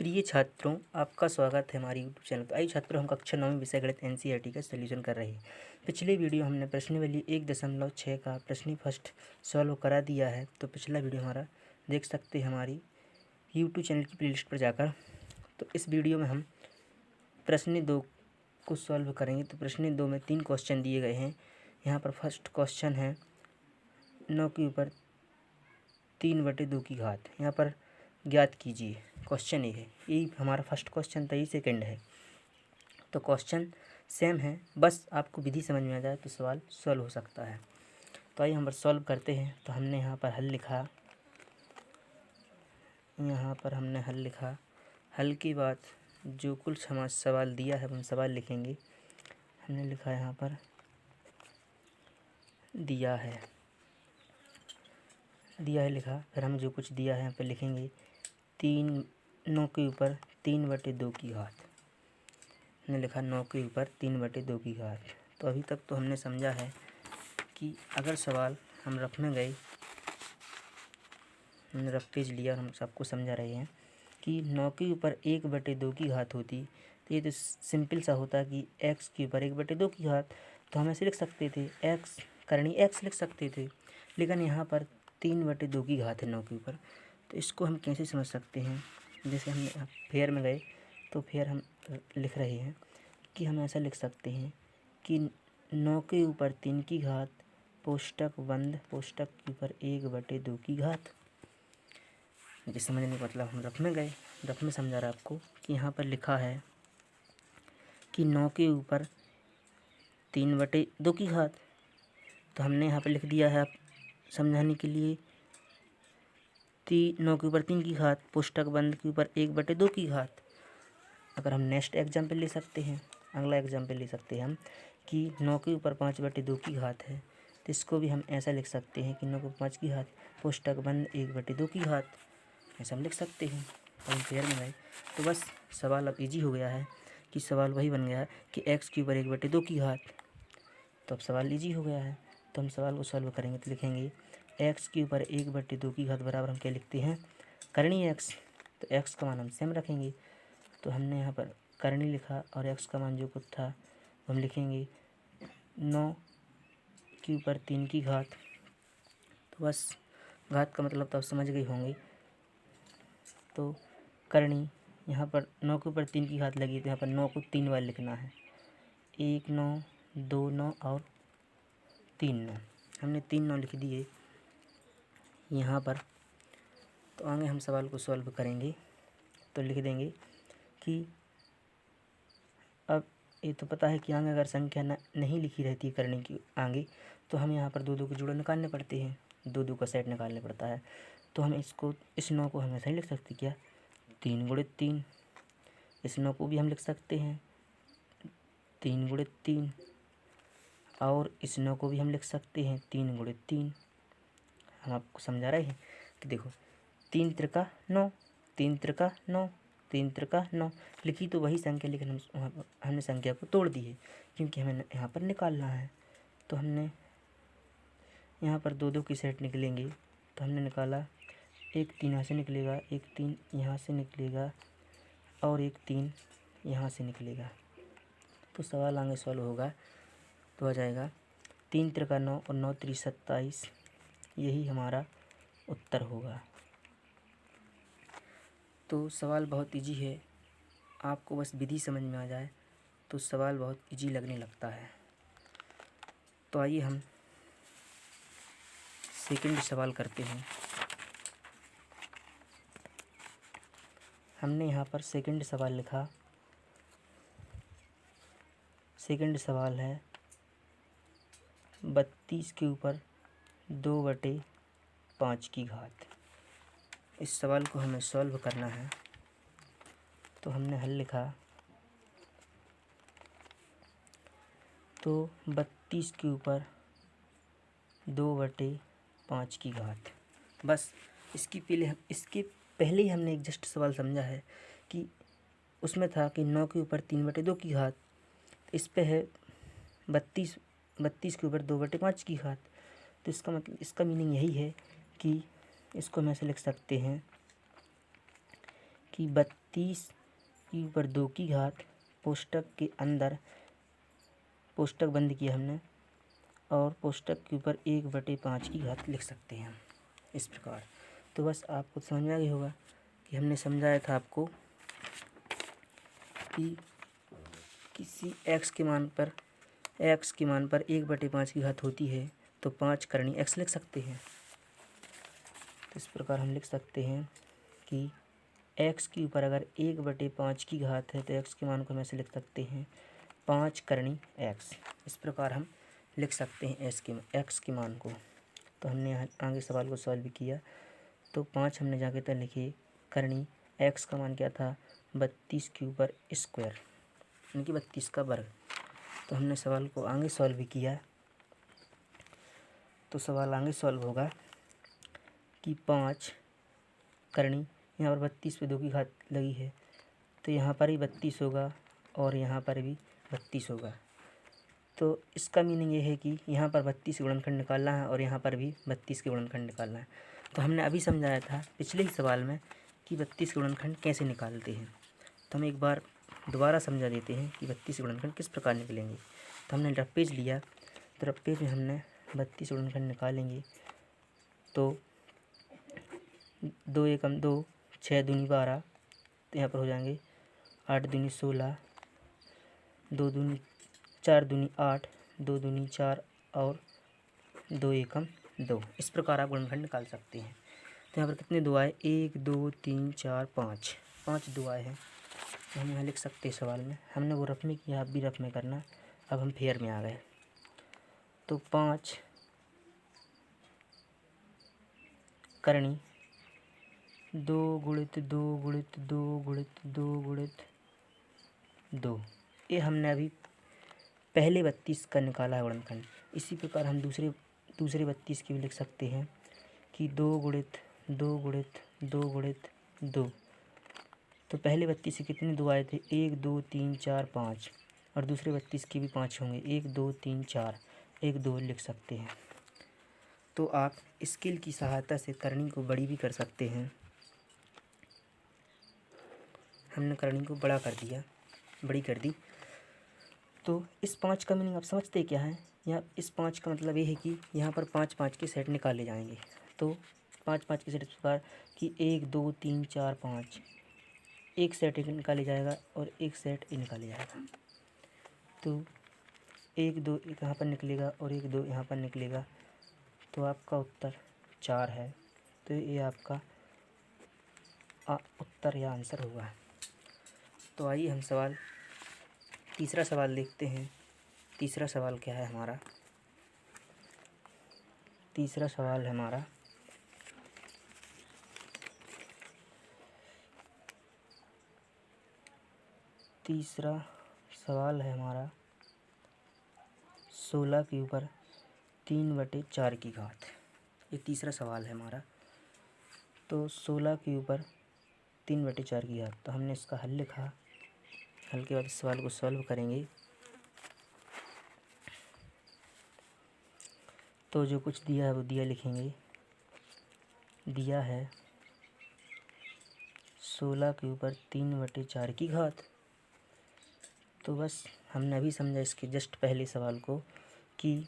प्रिय छात्रों, आपका स्वागत है हमारे यूट्यूब चैनल पर। आइए छात्रों, हम कक्षा 9 विषय गणित एनसीईआरटी का सलूशन कर रहे हैं। पिछले वीडियो हमने प्रश्नावली 1.6 का प्रश्न फर्स्ट सॉल्व करा दिया है। तो पिछला वीडियो हमारा देख सकते हैं हमारी यूट्यूब चैनल की प्लेलिस्ट पर जाकर। तो इस वीडियो में हम प्रश्न 2 को सॉल्व करेंगे। तो प्रश्न 2 में 3 क्वेश्चन दिए गए हैं। यहाँ पर फर्स्ट क्वेश्चन है 9 के ऊपर 3/2 की घात। यहाँ पर ज्ञात कीजिए, क्वेश्चन ये है। यही हमारा फर्स्ट क्वेश्चन था, ये सेकंड है। तो क्वेश्चन सेम है, बस आपको विधि समझ में आ जाए तो सवाल सॉल्व हो सकता है। तो आइए हम सॉल्व करते हैं। तो हमने यहाँ पर हल लिखा, हल के बाद जो कुल हमारा सवाल दिया है हम सवाल लिखेंगे। हमने लिखा यहाँ पर दिया है लिखा। फिर हम जो कुछ दिया है यहाँ पर लिखेंगे 9 के ऊपर 3/2 की घात। हमने लिखा 9 के ऊपर 3/2 की घात। तो अभी तक तो हमने समझा है कि अगर सवाल हम रफ में गए, हमने रफ पेज लिया और हम सबको समझा रहे हैं कि 9 के ऊपर 1/2 की घात होती, तो ये तो सिंपल सा होता कि x के ऊपर 1/2 की घात। तो हम ऐसे लिख सकते थे, x करनी x लिख सकते थे। लेकिन यहाँ पर 3/2 की घात है 9 के ऊपर। तो इसको हम कैसे समझ सकते हैं? जैसे हमने फेयर में गए तो फेयर हम लिख रहे हैं कि हम ऐसा लिख सकते हैं कि 9 के ऊपर 3 की घात कोष्टक बंद, कोष्टक के ऊपर 1/2 की घात। मुझे समझने का मतलब, हम रफ में गए, रफ में समझा रहा आपको कि यहाँ पर लिखा है कि 9 के ऊपर 3/2 की घात। तो हमने यहाँ पर लिख दिया है आप समझाने के लिए 9 के ऊपर 3 की घात पुस्तक बंद के ऊपर 1/2 की घात। अगर हम नेक्स्ट एग्जाम्पल ले सकते हैं, अगला एग्जाम्पल ले सकते हैं हम कि 9 के ऊपर 5/2 की घात है। तो इसको भी हम ऐसा लिख सकते हैं कि 9 के ऊपर 5 की घात पुस्तक बंद 1/2 की घात। ऐसा हम लिख सकते हैं। तो हम फेयर में गए तो बस सवाल अब इजी हो गया है कि सवाल वही बन गया है कि x के ऊपर 1/2 की घात। तो अब सवाल इजी हो गया है। तो हम सवाल को सॉल्व करेंगे तो लिखेंगे x के ऊपर 1/2 की घात बराबर हम क्या लिखते हैं, करनी x। तो x का मान हम सेम रखेंगे। तो हमने यहाँ पर करनी लिखा और x का मान जो कुछ था हम लिखेंगे 9 के ऊपर 3 की घात। तो बस घात का मतलब तो आप समझ गए होंगे। तो करनी यहाँ पर 9 के ऊपर 3 की घात लगी, तो यहाँ पर 9 को 3 बार लिखना है, 1 9 2 9 और 3 9। हमने 3 9 लिख दिए यहाँ पर। तो आगे हम सवाल को सॉल्व करेंगे तो लिख देंगे कि अब ये तो पता है कि आगे अगर संख्या नहीं लिखी रहती करने की आगे, तो हम यहाँ पर 2 के जोड़े निकालने पड़ते हैं, 2 का सेट निकालने पड़ता है। तो हम इसको इस 9 को हम ऐसा ही लिख सकते क्या, 3 × 3। इस 9 को भी हम लिख सकते हैं 3 × 3 और इस 9 को भी हम लिख सकते हैं 3 × 3। हम आपको समझा रहे हैं कि देखो 3 त्रिका 9, 3 त्रिका 9, 3 त्रिका 9 लिखी तो वही संख्या, लेकिन हमने संख्या को तोड़ दी है क्योंकि हमें यहाँ पर निकालना है। तो हमने यहाँ पर 2 की सेट निकलेंगे। तो हमने निकाला 1 3 यहाँ से निकलेगा, 1 3 यहाँ से निकलेगा और 1 3 यहाँ से निकलेगा। तो सवाल आगे सॉल्व होगा तो आ जाएगा 3 त्रिका 9 और 9 3 27। यही हमारा उत्तर होगा। तो सवाल बहुत इजी है, आपको बस विधि समझ में आ जाए तो सवाल बहुत इजी लगने लगता है। तो आइए हम सेकंड सवाल करते हैं। हमने यहाँ पर सेकंड सवाल लिखा। सेकंड सवाल है 32 के ऊपर 2/5 की घात। इस सवाल को हमें सॉल्व करना है। तो हमने हल लिखा, तो 32 के ऊपर 2/5 की घात। बस इसके पहले ही हमने एक जस्ट सवाल समझा है कि उसमें था कि 9 के ऊपर 3/2 की घात। इस पे है 32 के ऊपर 2/5 की घात। तो इसका मतलब, इसका मीनिंग यही है कि इसको हम ऐसे लिख सकते हैं कि 30 के ऊपर 2 की घात कोष्टक के अंदर कोष्टक बंद किया हमने और कोष्टक के ऊपर 1/5 की घात लिख सकते हैं हम इस प्रकार। तो बस आपको समझ में आ गया होगा कि हमने समझाया था आपको कि किसी x के मान पर 1/5 की घात होती है तो 5 करनी x लिख सकते हैं। तो इस प्रकार हम लिख सकते हैं कि x के ऊपर अगर 1/5 की घात है तो x के मान को हम ऐसे लिख सकते हैं 5 करनी x। इस प्रकार हम लिख सकते हैं x के मान को। तो हमने यहाँ आगे सवाल को सॉल्व किया तो 5 हमने जाके तक लिखे करनी x का मान क्या था 32 के ऊपर स्क्वायर यानी कि 32 का वर्ग। तो हमने सवाल को आगे सॉल्व किया तो सवाल आगे सॉल्व होगा कि 5 करनी यहाँ पर 32 पे 2 की घात लगी है तो यहाँ पर ही 32 होगा और यहाँ पर भी 32 होगा। तो इसका मीनिंग ये है कि यहाँ पर 32 के गुणनखंड निकालना है और यहाँ पर भी 32 के गुणनखंड निकालना है। तो हमने अभी समझाया था पिछले ही सवाल में कि 32 के गुणनखंड कैसे निकालते हैं। तो हम एक बार दोबारा समझा देते हैं कि 32 के गुणनखंड किस प्रकार निकलेंगे। तो हमने रफ पेज लिया तो रफ पेज में हमने 32 के गुणनखंड निकालेंगे तो 2 एकम 2, 6 दूनी 12, तो यहाँ पर हो जाएंगे 8 दूनी 16, 2 दूनी 4 दूनी 8, 2 दूनी 4 और 2 एकम 2। इस प्रकार आप गुणनखंड निकाल सकते हैं। तो यहाँ पर कितने दो आए 1 2 3 4 5 5 दो आए हैं। तो हम यहाँ लिख सकते हैं सवाल में। हमने वो रफ में किया आप भी रफ में करना। अब हम फेयर में आ गए तो 5 करनी 2 गुणित 2 गुणित 2 गुणित 2 गुणित 2। ये हमने अभी पहले 32 का निकाला है गुणनखंड। इसी प्रकार हम दूसरे 32 की भी लिख सकते हैं कि 2 गुणित 2 गुणित 2 गुणित 2। तो पहले 32 से कितने दो आए थे 1 2 3 4 5 और दूसरे 32 की भी 5 होंगे 1 2 3 4 1 2 लिख सकते हैं। तो आप स्केल की सहायता से करनी को बड़ी भी कर सकते हैं। हमने करनी को बड़ा कर दिया बड़ी कर दी। तो इस 5 का मीनिंग आप समझते क्या है। यहाँ इस 5 का मतलब ये है कि यहाँ पर 5 के सेट निकाले जाएंगे। तो 5 के सेट इस प्रकार कि 1 2 3 4 5 एक सेट निकाले जाएगा और एक सेट ये निकाले जाएगा। तो 1 2 यहाँ पर निकलेगा और 1 2 यहाँ पर निकलेगा। तो आपका उत्तर 4 है। तो ये आपका उत्तर या आंसर होगा। तो आइए हम तीसरा सवाल देखते हैं। तीसरा सवाल क्या है हमारा। तीसरा सवाल है हमारा तीसरा सवाल है हमारा 16 के ऊपर 3/4 की घात। ये तीसरा सवाल है हमारा। तो 16 के ऊपर 3/4 की घात। तो हमने इसका हल लिखा। हल के बाद इस सवाल को सॉल्व करेंगे। तो जो कुछ दिया है वो दिया लिखेंगे। दिया है 16 के ऊपर 3/4 की घात। तो बस हमने अभी समझा इसके जस्ट पहले सवाल को कि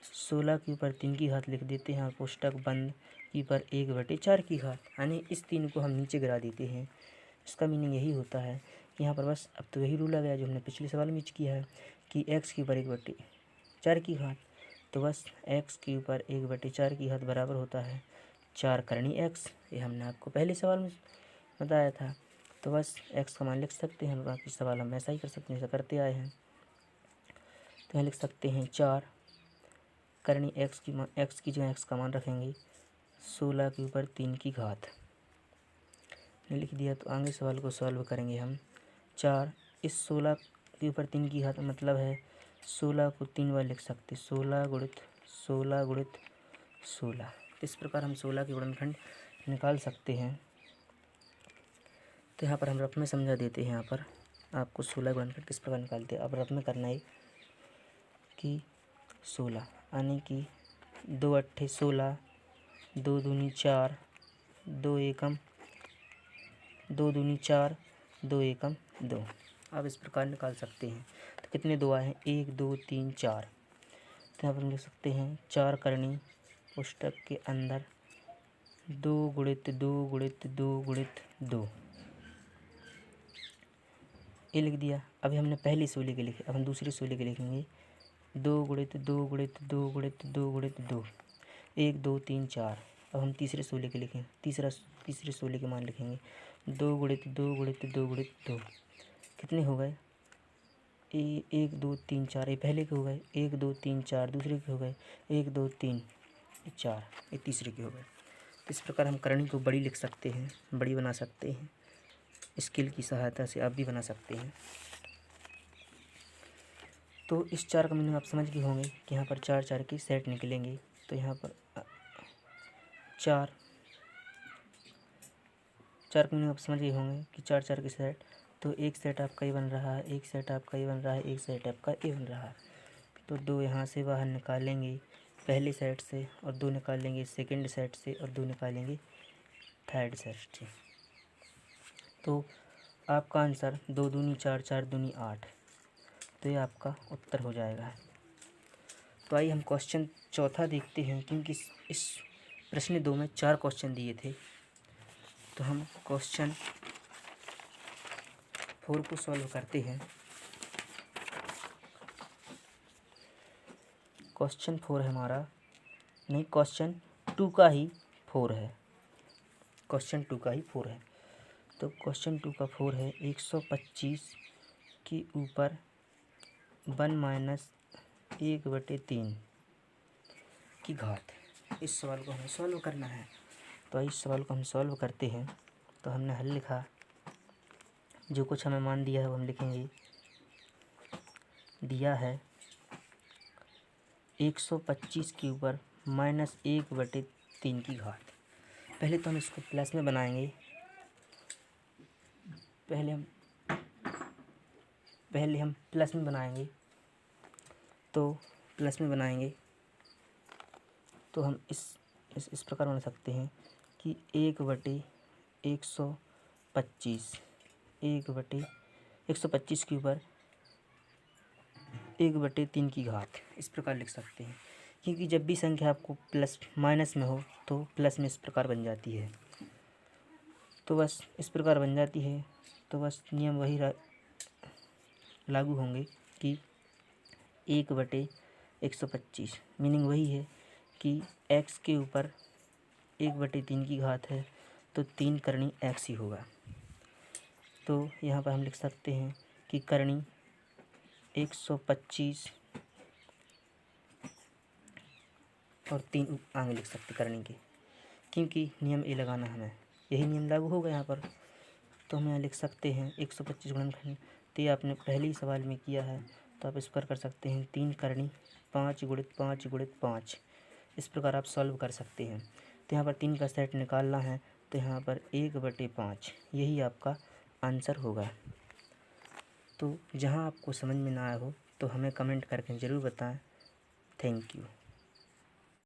16 के ऊपर 3 की घात लिख देते हैं और कोष्टक बंद की पर 1/4 की घात यानी इस 3 को हम नीचे गिरा देते हैं। इसका मीनिंग यही होता है। यहाँ पर बस अब तो यही रूल आ गया जो हमने पिछले सवाल में किया है कि x के ऊपर 1/4 की घात। तो बस x के ऊपर 1/4 की घात बराबर होता है 4 करनी x। ये हमने आपको पहले सवाल में बताया था। तो बस x का मान लिख सकते हैं। बाकी सवाल हम ऐसा ही कर सकते हैं जैसा करते आए हैं। तो यहाँ लिख सकते हैं 4 करनी x की जगह x का मान रखेंगे 16 के ऊपर 3 की घात लिख दिया। तो आगे सवाल को सॉल्व करेंगे हम। 4 इस 16 के ऊपर 3 की घात मतलब है 16 को 3 बार लिख सकते 16 गुणित 16 गुणित 16। इस प्रकार हम 16 के गुणनखंड निकाल सकते हैं। तो यहाँ पर हम रफ में समझा देते हैं। यहाँ पर आपको 16 गुणनखंड किस प्रकार निकालते हैं। अब रफ में करना है कि 16 यानी कि 2 अट्ठे 16, 2 दूनी 4, 2 एकम 2 दूनी 4, 2 एकम 2। आप इस प्रकार निकाल सकते हैं। तो कितने 2 आए हैं, 1 2 3 4। तो यहाँ पर हम लिख सकते हैं 4 करनी पुस्तक के अंदर 2 गुणित 2 गुणित 2 गुणित 2, ये लिख दिया। अभी हमने पहली सूली के लिखे, अब हम दूसरी सूली के लिखेंगे 2 गुणित 2 गुणित 2 गुणित 2 गुणित 2, 1 2 3 4। अब हम तीसरे सूली के लिखें, तीसरे सूली के मान लिखेंगे 2 गुणित 2 गुणित 2 गुणित 2। कितने हो गए, 1 2 3 4, ये पहले के हो गए। 1 2 3 4 दूसरे के हो गए। 1 2 3 4 ये तीसरे के हो गए। इस प्रकार हम करणी को बड़ी लिख सकते हैं, बड़ी बना सकते हैं। स्केल की सहायता से आप भी बना सकते हैं। तो इस 4 का मीनिंग आप समझ गए होंगे कि यहाँ पर 4 4 के सेट निकलेंगे। तो यहाँ पर 4 का मीनिंग आप समझ गए होंगे कि 4 4 के सेट। तो एक सेट आपका ये बन रहा है, एक सेट आपका ये बन रहा है, एक सेट आपका ये बन रहा है। तो 2 यहाँ से बाहर निकालेंगे पहले सेट से, और 2 निकालेंगे सेकंड सेट से, और 2 निकालेंगे थर्ड सेट से। तो आपका आंसर 2 दूनी 4, 4 दूनी 8। तो ये आपका उत्तर हो जाएगा। तो आइए हम क्वेश्चन चौथा देखते हैं, क्योंकि इस प्रश्न 2 में 4 क्वेश्चन दिए थे। तो हम क्वेश्चन 4 को सॉल्व करते हैं। क्वेश्चन 4 है हमारा, नहीं क्वेश्चन 2 का ही 4 है, क्वेश्चन 2 का ही 4 है। तो क्वेश्चन 2 का 4 है 125 के ऊपर 1 माइनस 1/3 की घात। इस सवाल को हमें सॉल्व करना है। तो इस सवाल को हम सॉल्व करते हैं। तो हमने हल लिखा, जो कुछ हमें मान दिया है वो हम लिखेंगे। दिया है 125 के ऊपर माइनस 1/3 की घात। पहले तो हम इसको प्लस में बनाएंगे। पहले हम प्लस में बनाएंगे। तो प्लस में बनाएंगे तो हम इस प्रकार बना सकते हैं कि 1/125 1/125 के ऊपर 1/3 की घात, इस प्रकार लिख सकते हैं। क्योंकि जब भी संख्या आपको प्लस माइनस में हो तो प्लस में इस प्रकार बन जाती है। तो बस इस प्रकार बन जाती है। तो बस नियम वही लागू होंगे कि 1/125 मीनिंग वही है कि x के ऊपर 1/3 की घात है, तो 3 करनी x ही होगा। तो यहाँ पर हम लिख सकते हैं कि करनी 125 और 3 आगे लिख सकते करनी के, क्योंकि नियम ए लगाना हमें, यही नियम लागू होगा यहाँ पर। तो हम यहाँ लिख सकते हैं 125 गुणनखंड। तो ये आपने पहले ही सवाल में किया है, तो आप इस पर कर सकते हैं 3 करनी 5 गुणित 5 गुणित 5। इस प्रकार आप सॉल्व कर सकते हैं। तो यहाँ पर 3 का सेट निकालना है, तो यहाँ पर 1/5 यही आपका आंसर होगा। तो जहाँ आपको समझ में ना आया हो तो हमें कमेंट करके ज़रूर बताएं। Thank you.